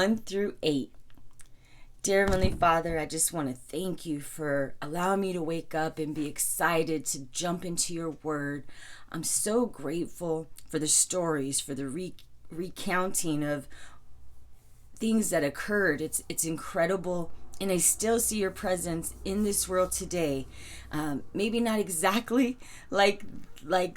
1 through 8. Dear Heavenly Father, I just want to thank you for allowing me to wake up and be excited to jump into your word. I'm so grateful for the stories, for the recounting of things that occurred. It's incredible, and I still see your presence in this world today. Maybe not exactly like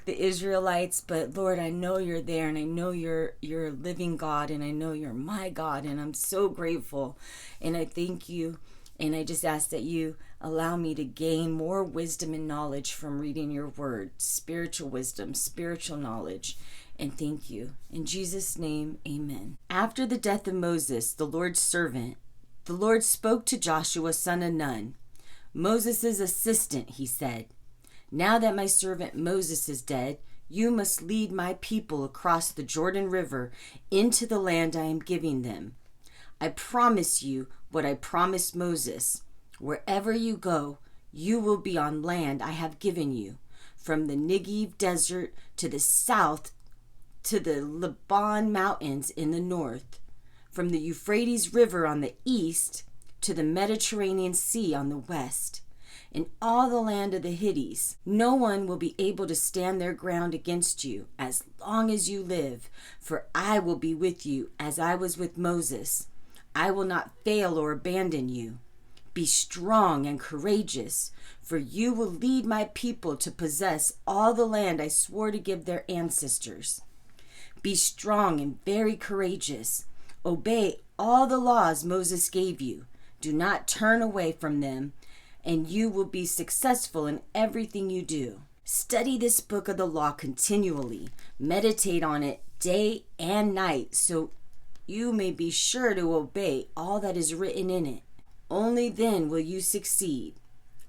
the Israelites, but Lord, I know you're there, and I know you're a living God, and I know you're my God, and I'm so grateful, and I thank you, and I just ask that you allow me to gain more wisdom and knowledge from reading your word, spiritual wisdom, spiritual knowledge, and thank you. In Jesus' name, amen. After the death of Moses, the Lord's servant, the Lord spoke to Joshua, son of Nun, Moses' assistant, he said, "Now that my servant Moses is dead, you must lead my people across the Jordan River into the land I am giving them. I promise you what I promised Moses. Wherever you go, you will be on land I have given you, from the Negev desert to the south to the Lebanon mountains in the north, from the Euphrates River on the east to the Mediterranean Sea on the west, in all the land of the Hittites. No one will be able to stand their ground against you as long as you live, for I will be with you as I was with Moses. I will not fail or abandon you. Be strong and courageous, for you will lead my people to possess all the land I swore to give their ancestors. Be strong and very courageous. Obey all the laws Moses gave you. Do not turn away from them, and you will be successful in everything you do. Study this book of the law continually. Meditate on it day and night, so you may be sure to obey all that is written in it. Only then will you succeed.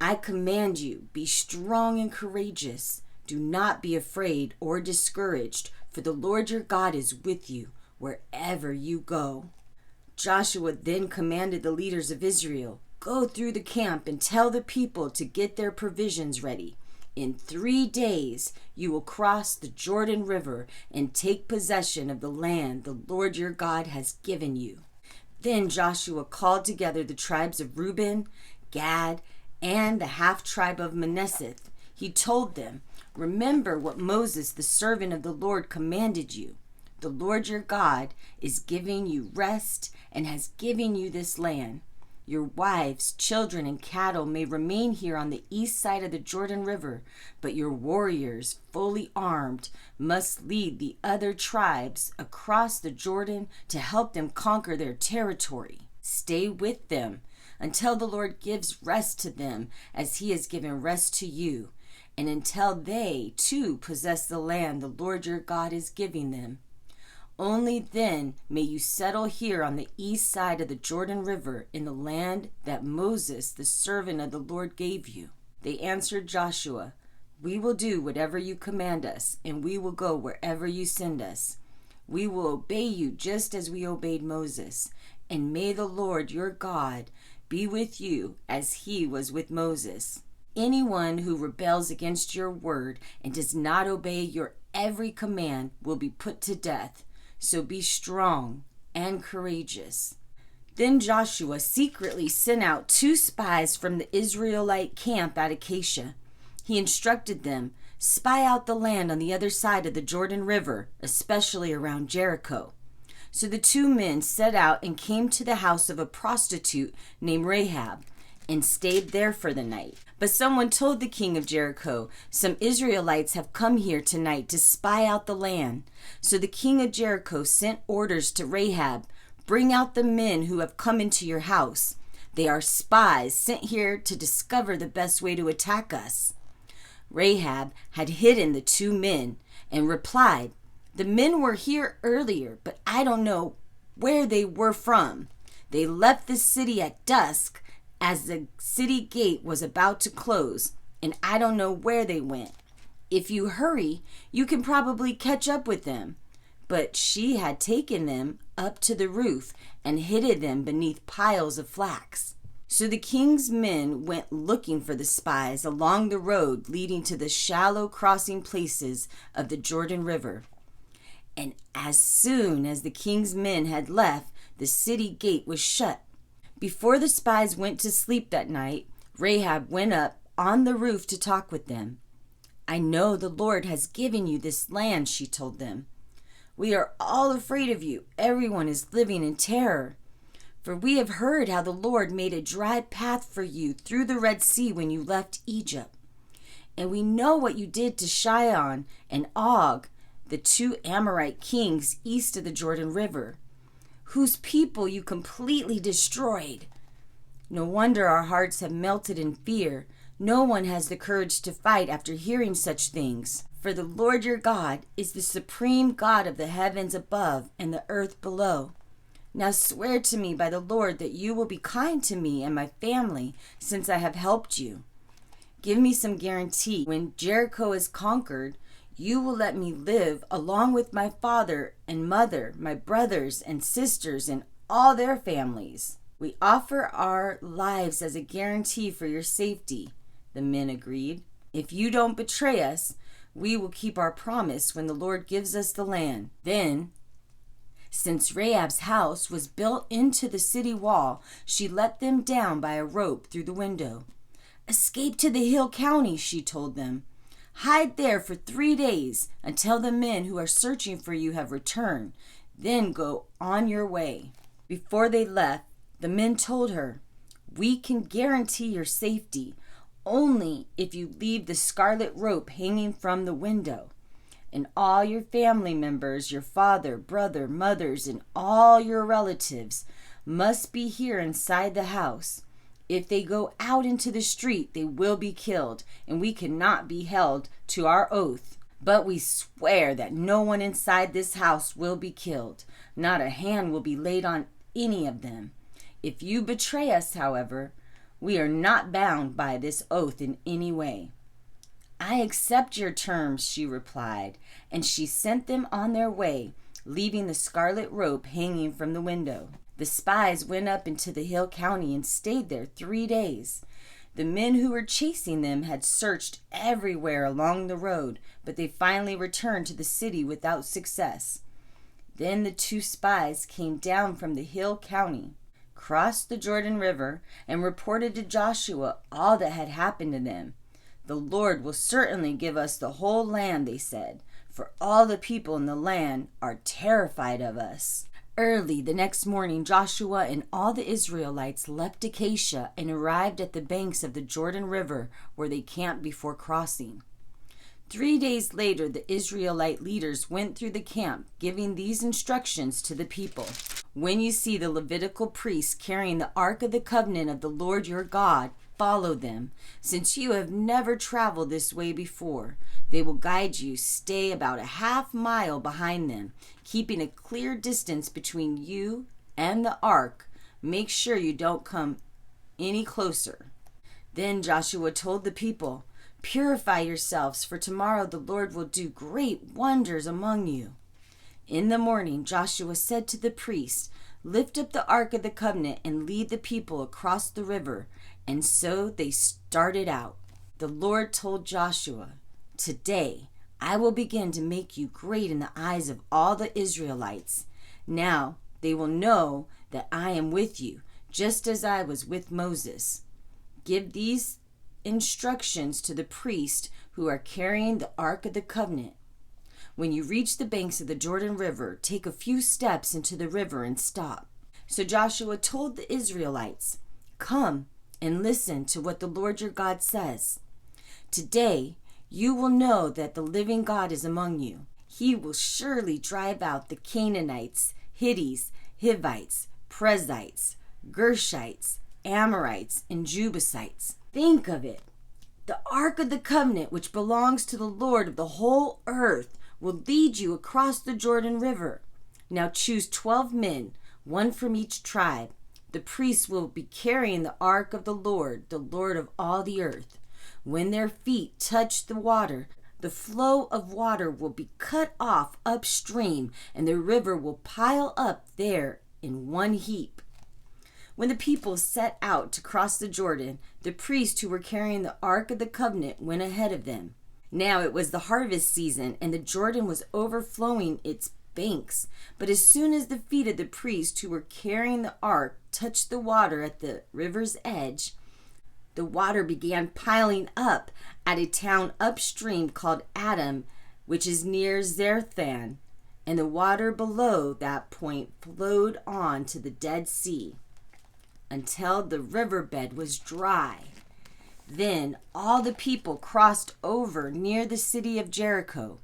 I command you, be strong and courageous. Do not be afraid or discouraged, for the Lord your God is with you wherever you go." Joshua then commanded the leaders of Israel, "Go through the camp and tell the people to get their provisions ready. In 3 days you will cross the Jordan River and take possession of the land the Lord your God has given you." Then Joshua called together the tribes of Reuben, Gad, and the half-tribe of Manasseh. He told them, "Remember what Moses, the servant of the Lord, commanded you. The Lord your God is giving you rest and has given you this land. Your wives, children, and cattle may remain here on the east side of the Jordan River, but your warriors, fully armed, must lead the other tribes across the Jordan to help them conquer their territory. Stay with them until the Lord gives rest to them as he has given rest to you, and until they, too, possess the land the Lord your God is giving them. Only then may you settle here on the east side of the Jordan River in the land that Moses, the servant of the Lord, gave you." They answered Joshua, "We will do whatever you command us, and we will go wherever you send us. We will obey you just as we obeyed Moses, and may the Lord your God be with you as he was with Moses. Anyone who rebels against your word and does not obey your every command will be put to death. So be strong and courageous." Then Joshua secretly sent out 2 spies from the Israelite camp at Acacia. He instructed them, "Spy out the land on the other side of the Jordan River, especially around Jericho." So the 2 men set out and came to the house of a prostitute named Rahab and stayed there for the night. But someone told the king of Jericho, "Some Israelites have come here tonight to spy out the land." So the king of Jericho sent orders to Rahab, "Bring out the men who have come into your house. They are spies sent here to discover the best way to attack us." Rahab had hidden the 2 men and replied, "The men were here earlier, but I don't know where they were from. They left the city at dusk as the city gate was about to close, and I don't know where they went. If you hurry, you can probably catch up with them." But she had taken them up to the roof and hidden them beneath piles of flax. So the king's men went looking for the spies along the road leading to the shallow crossing places of the Jordan River. And as soon as the king's men had left, The city gate was shut. Before the spies went to sleep that night, Rahab went up on the roof to talk with them. "I know the Lord has given you this land," she told them. "We are all afraid of you. Everyone is living in terror. For we have heard how the Lord made a dry path for you through the Red Sea when you left Egypt. And we know what you did to Sihon and Og, the two Amorite kings east of the Jordan River, whose people you completely destroyed. No wonder our hearts have melted in fear. No one has the courage to fight after hearing such things. For the Lord your God is the supreme God of the heavens above and the earth below. Now swear to me by the Lord that you will be kind to me and my family, since I have helped you. Give me some guarantee. When Jericho is conquered, you will let me live along with my father and mother, my brothers and sisters, and all their families. We offer our lives as a guarantee for your safety," the men agreed. "If you don't betray us, we will keep our promise when the Lord gives us the land." Then, since Rahab's house was built into the city wall, she let them down by a rope through the window. "Escape to the hill country," she told them. "Hide there for 3 days until the men who are searching for you have returned. Then go on your way." Before they left, the men told her, "We can guarantee your safety only if you leave the scarlet rope hanging from the window. And all your family members, your father, brother, mothers, and all your relatives must be here inside the house. If they go out into the street, they will be killed, and we cannot be held to our oath. But we swear that no one inside this house will be killed. Not a hand will be laid on any of them. If you betray us, however, we are not bound by this oath in any way." "I accept your terms," she replied, and she sent them on their way, leaving the scarlet rope hanging from the window. The spies went up into the hill country and stayed there 3 days. The men who were chasing them had searched everywhere along the road, but they finally returned to the city without success. Then the 2 spies came down from the hill country, crossed the Jordan River, and reported to Joshua all that had happened to them. "The Lord will certainly give us the whole land," they said, "for all the people in the land are terrified of us." Early the next morning, Joshua and all the Israelites left Acacia and arrived at the banks of the Jordan River, where they camped before crossing. 3 days later, the Israelite leaders went through the camp, giving these instructions to the people. "When you see the Levitical priests carrying the Ark of the Covenant of the Lord your God, follow them. Since you have never traveled this way before, they will guide you. Stay about a half mile behind them, keeping a clear distance between you and the ark. Make sure you don't come any closer." Then Joshua told the people, "Purify yourselves, for tomorrow the Lord will do great wonders among you." In the morning, Joshua said to the priests, "Lift up the Ark of the Covenant and lead the people across the river." And so they started out. The Lord told Joshua, "Today I will begin to make you great in the eyes of all the Israelites. Now they will know that I am with you, just as I was with Moses. Give these instructions to the priests who are carrying the Ark of the Covenant. When you reach the banks of the Jordan River, take a few steps into the river and stop." So Joshua told the Israelites, "Come and listen to what the Lord your God says. Today you will know that the living God is among you. He will surely drive out the Canaanites, Hittites, Hivites, Perizzites, Gershites, Amorites, and Jebusites." Think of it. The Ark of the Covenant, which belongs to the Lord of the whole earth, will lead you across the Jordan River. Now choose 12 men, one from each tribe. The priests will be carrying the ark of the Lord of all the earth. When their feet touch the water, the flow of water will be cut off upstream, and the river will pile up there in one heap. When the people set out to cross the Jordan, the priests who were carrying the Ark of the Covenant went ahead of them. Now it was the harvest season, and the Jordan was overflowing its banks. But as soon as the feet of the priests who were carrying the ark touched the water at the river's edge, the water began piling up at a town upstream called Adam, which is near Zarethan, and the water below that point flowed on to the Dead Sea until the riverbed was dry. Then all the people crossed over near the city of Jericho.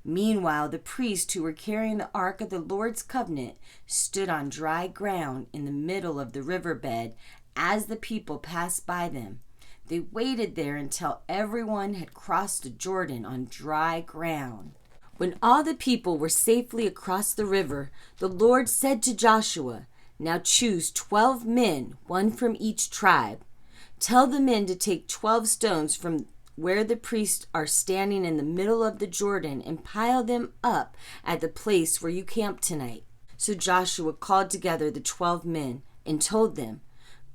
Meanwhile, the priests who were carrying the ark of the Lord's covenant stood on dry ground in the middle of the riverbed as the people passed by them. They waited there until everyone had crossed the Jordan on dry ground. When all the people were safely across the river, the Lord said to Joshua, "Now choose 12 men, one from each tribe. Tell the men to take 12 stones from where the priests are standing in the middle of the Jordan and pile them up at the place where you camp tonight." So Joshua called together the 12 men and told them,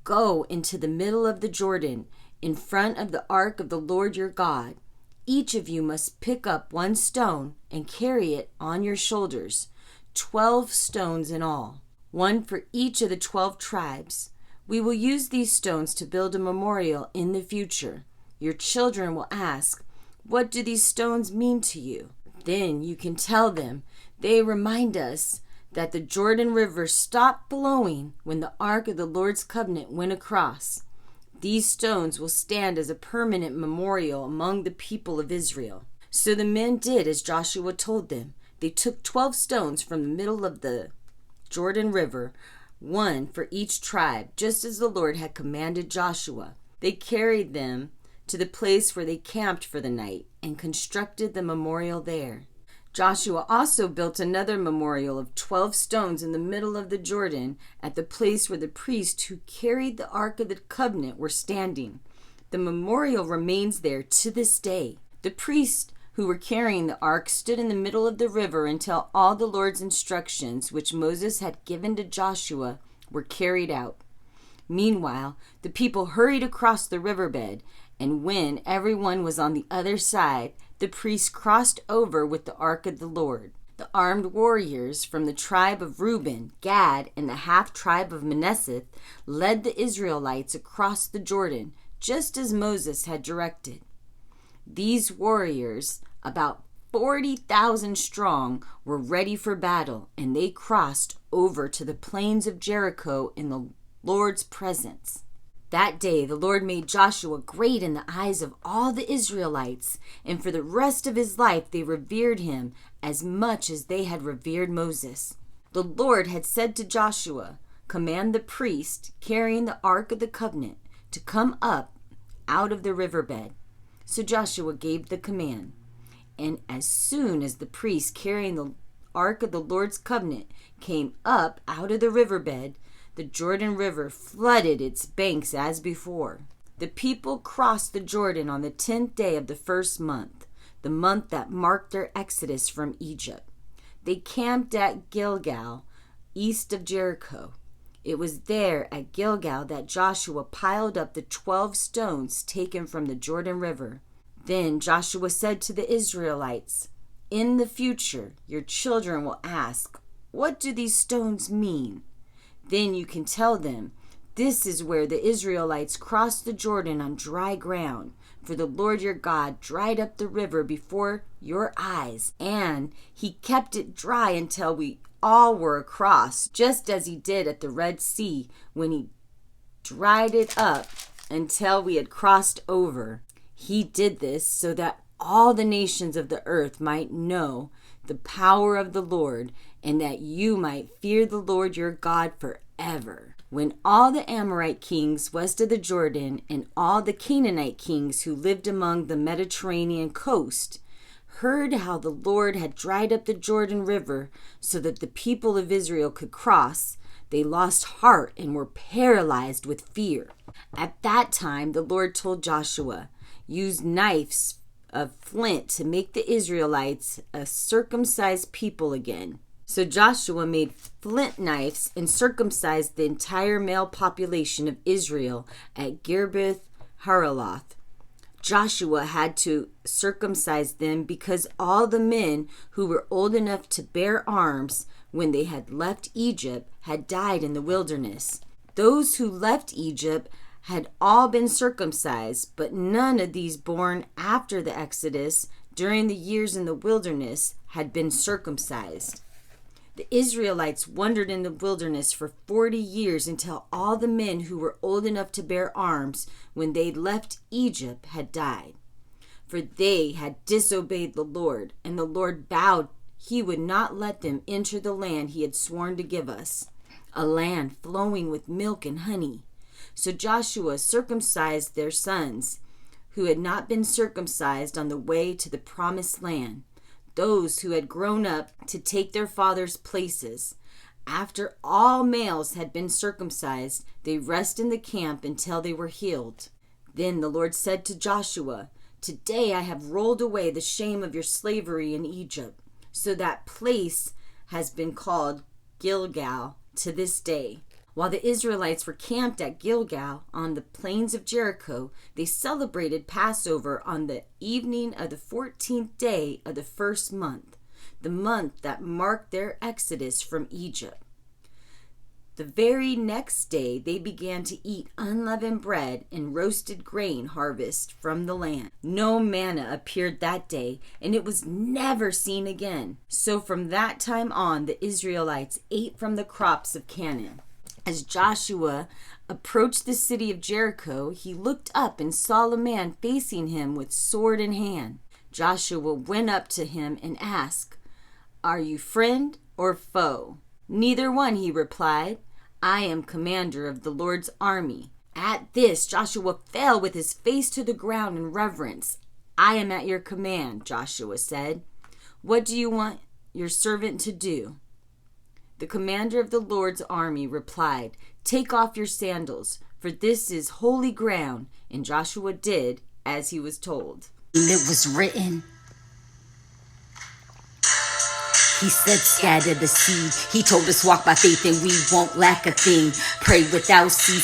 "Go into the middle of the Jordan in front of the ark of the Lord your God. Each of you must pick up one stone and carry it on your shoulders, 12 stones in all, one for each of the 12 tribes. We will use these stones to build a memorial in the future. Your children will ask, 'What do these stones mean to you?' Then you can tell them, 'They remind us that the Jordan River stopped flowing when the ark of the Lord's covenant went across.' These stones will stand as a permanent memorial among the people of Israel." So the men did as Joshua told them. They took 12 stones from the middle of the Jordan River, one for each tribe, just as the Lord had commanded Joshua. They carried them to the place where they camped for the night and constructed the memorial there. Joshua also built another memorial of 12 stones in the middle of the Jordan at the place where the priests who carried the Ark of the Covenant were standing. The memorial remains there to this day. The priests who were carrying the ark stood in the middle of the river until all the Lord's instructions, which Moses had given to Joshua, were carried out. Meanwhile, the people hurried across the riverbed, and when everyone was on the other side, the priests crossed over with the ark of the Lord. The armed warriors from the tribe of Reuben, Gad, and the half-tribe of Manasseh led the Israelites across the Jordan, just as Moses had directed. These warriors, about 40,000 strong, were ready for battle, and they crossed over to the plains of Jericho in the Lord's presence. That day the Lord made Joshua great in the eyes of all the Israelites, and for the rest of his life they revered him as much as they had revered Moses. The Lord had said to Joshua, "Command the priest carrying the Ark of the Covenant to come up out of the riverbed." So Joshua gave the command, and as soon as the priest carrying the Ark of the Lord's Covenant came up out of the riverbed, the Jordan River flooded its banks as before. The people crossed the Jordan on the 10th day of the first month, the month that marked their exodus from Egypt. They camped at Gilgal, east of Jericho. It was there at Gilgal that Joshua piled up the 12 stones taken from the Jordan River. Then Joshua said to the Israelites, "In the future, your children will ask, 'What do these stones mean?' Then you can tell them, 'This is where the Israelites crossed the Jordan on dry ground, for the Lord your God dried up the river before your eyes, and he kept it dry until we all were across, just as he did at the Red Sea when he dried it up until we had crossed over.' He did this so that all the nations of the earth might know the power of the Lord, and that you might fear the Lord your God forever." When all the Amorite kings west of the Jordan and all the Canaanite kings who lived among the Mediterranean coast heard how the Lord had dried up the Jordan River so that the people of Israel could cross, they lost heart and were paralyzed with fear. At that time, the Lord told Joshua, "Use knives of flint to make the Israelites a circumcised people again." So Joshua made flint knives and circumcised the entire male population of Israel at Gibeath Haraloth. Joshua had to circumcise them because all the men who were old enough to bear arms when they had left Egypt had died in the wilderness. Those who left Egypt had all been circumcised, but none of these born after the Exodus during the years in the wilderness had been circumcised. The Israelites wandered in the wilderness for 40 years until all the men who were old enough to bear arms when they left Egypt had died. For they had disobeyed the Lord, and the Lord vowed he would not let them enter the land he had sworn to give us, a land flowing with milk and honey. So Joshua circumcised their sons, who had not been circumcised on the way to the promised land, those who had grown up to take their father's places. After all males had been circumcised, they rested in the camp until they were healed. Then the Lord said to Joshua, "Today I have rolled away the shame of your slavery in Egypt." So that place has been called Gilgal to this day. While the Israelites were camped at Gilgal on the plains of Jericho, they celebrated Passover on the evening of the 14th day of the first month, the month that marked their exodus from Egypt. The very next day, they began to eat unleavened bread and roasted grain harvest from the land. No manna appeared that day, and it was never seen again. So from that time on, the Israelites ate from the crops of Canaan. As Joshua approached the city of Jericho, he looked up and saw a man facing him with sword in hand. Joshua went up to him and asked, "Are you friend or foe?" "Neither one," he replied. "I am commander of the Lord's army." At this, Joshua fell with his face to the ground in reverence. "I am at your command," Joshua said. "What do you want your servant to do?" The commander of the Lord's army replied, "Take off your sandals, for this is holy ground." And Joshua did as he was told. It was written. He said, "Scatter the seed." He told us, "Walk by faith and we won't lack a thing. Pray without ceasing."